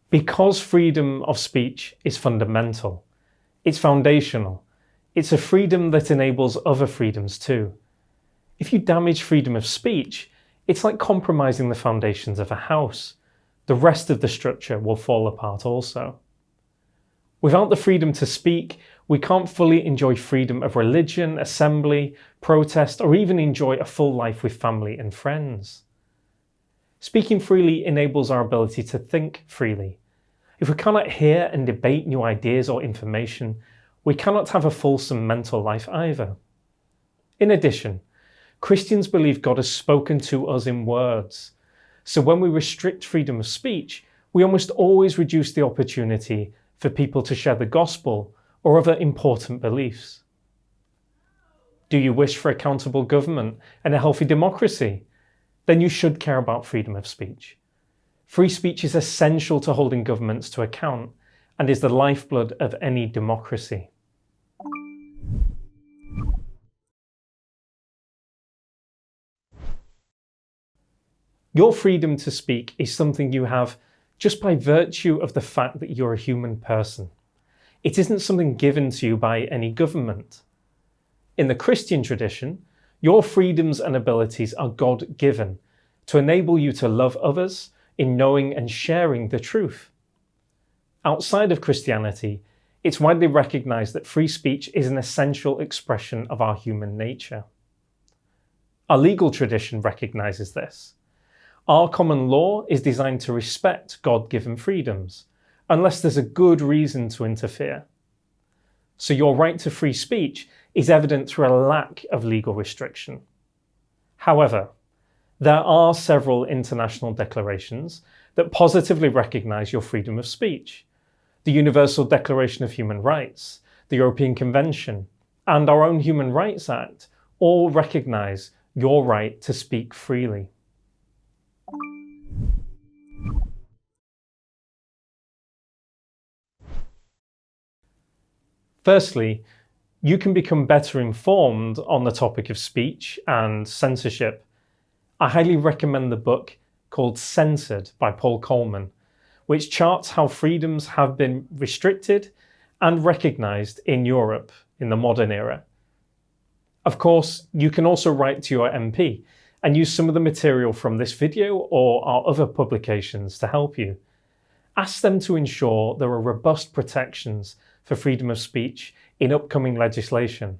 Because freedom of speech is fundamental, it's foundational, it's a freedom that enables other freedoms too. If you damage freedom of speech, it's like compromising the foundations of a house. The rest of the structure will fall apart also. Without the freedom to speak, we can't fully enjoy freedom of religion, assembly, protest, or even enjoy a full life with family and friends. Speaking freely enables our ability to think freely. If we cannot hear and debate new ideas or information, we cannot have a fulsome mental life either. In addition, Christians believe God has spoken to us in words. So when we restrict freedom of speech, we almost always reduce the opportunity for people to share the gospel or other important beliefs. Do you wish for accountable government and a healthy democracy? Then you should care about freedom of speech. Free speech is essential to holding governments to account and is the lifeblood of any democracy. Your freedom to speak is something you have just by virtue of the fact that you're a human person. It isn't something given to you by any government. In the Christian tradition, your freedoms and abilities are God-given to enable you to love others in knowing and sharing the truth. Outside of Christianity, it's widely recognized that free speech is an essential expression of our human nature. Our legal tradition recognizes this. Our common law is designed to respect God-given freedoms, unless there's a good reason to interfere. So your right to free speech is evident through a lack of legal restriction. However, there are several international declarations that positively recognize your freedom of speech. The Universal Declaration of Human Rights, the European Convention, and our own Human Rights Act all recognize your right to speak freely. Firstly, you can become better informed on the topic of speech and censorship. I highly recommend the book called Censored by Paul Coleman, which charts how freedoms have been restricted and recognized in Europe in the modern era. Of course, you can also write to your MP and use some of the material from this video or our other publications to help you. Ask them to ensure there are robust protections for freedom of speech in upcoming legislation.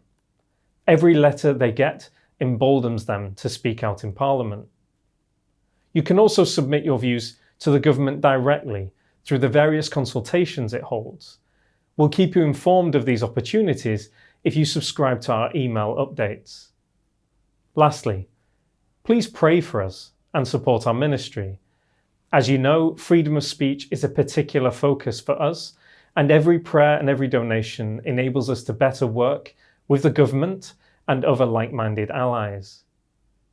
Every letter they get emboldens them to speak out in Parliament. You can also submit your views to the government directly through the various consultations it holds. We'll keep you informed of these opportunities if you subscribe to our email updates. Lastly, please pray for us and support our ministry. As you know, freedom of speech is a particular focus for us, and every prayer and every donation enables us to better work with the government and other like-minded allies.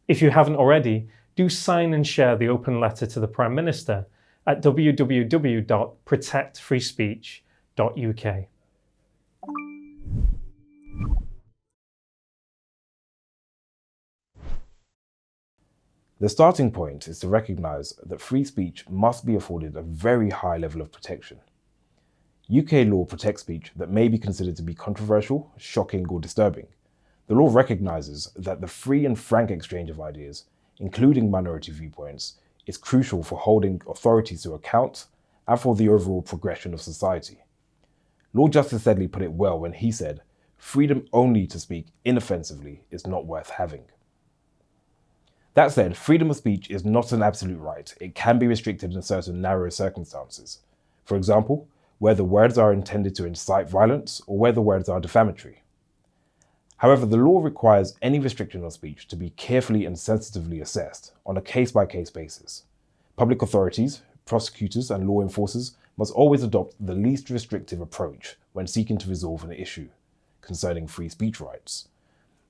If you haven't already, do sign and share the open letter to the Prime Minister at www.protectfreespeech.uk. The starting point is to recognise that free speech must be afforded a very high level of protection. UK law protects speech that may be considered to be controversial, shocking, or disturbing. The law recognises that the free and frank exchange of ideas, including minority viewpoints, is crucial for holding authorities to account and for the overall progression of society. Lord Justice Sedley put it well when he said, "Freedom only to speak inoffensively is not worth having." That said, freedom of speech is not an absolute right. It can be restricted in certain narrow circumstances. For example, where the words are intended to incite violence or where the words are defamatory. However, the law requires any restriction of speech to be carefully and sensitively assessed on a case-by-case basis. Public authorities, prosecutors, and law enforcers must always adopt the least restrictive approach when seeking to resolve an issue concerning free speech rights.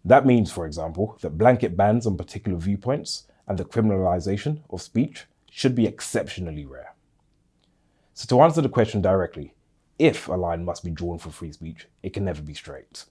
That means, for example, that blanket bans on particular viewpoints and the criminalization of speech should be exceptionally rare. So to answer the question directly, if a line must be drawn for free speech, it can never be straight.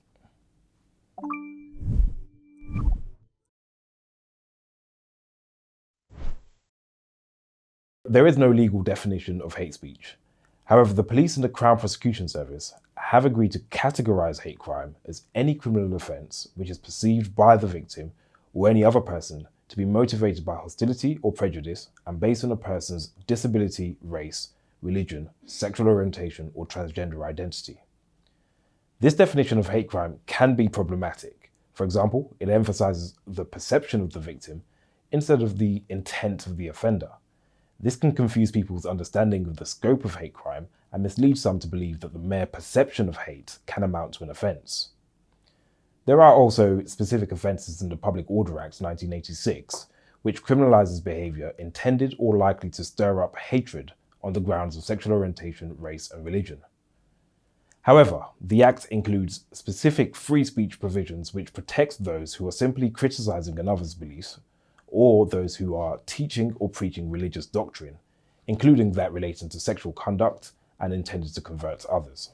there is no legal definition of hate speech. However, the police and the Crown Prosecution Service have agreed to categorize hate crime as any criminal offence which is perceived by the victim or any other person to be motivated by hostility or prejudice and based on a person's disability, race, religion, sexual orientation, or transgender identity. This definition of hate crime can be problematic. For example, it emphasizes the perception of the victim instead of the intent of the offender. This can confuse people's understanding of the scope of hate crime and mislead some to believe that the mere perception of hate can amount to an offence. There are also specific offences in the Public Order Act 1986, which criminalises behaviour intended or likely to stir up hatred on the grounds of sexual orientation, race and religion. However, the Act includes specific free speech provisions which protect those who are simply criticising another's beliefs or those who are teaching or preaching religious doctrine, including that relating to sexual conduct and intended to convert others.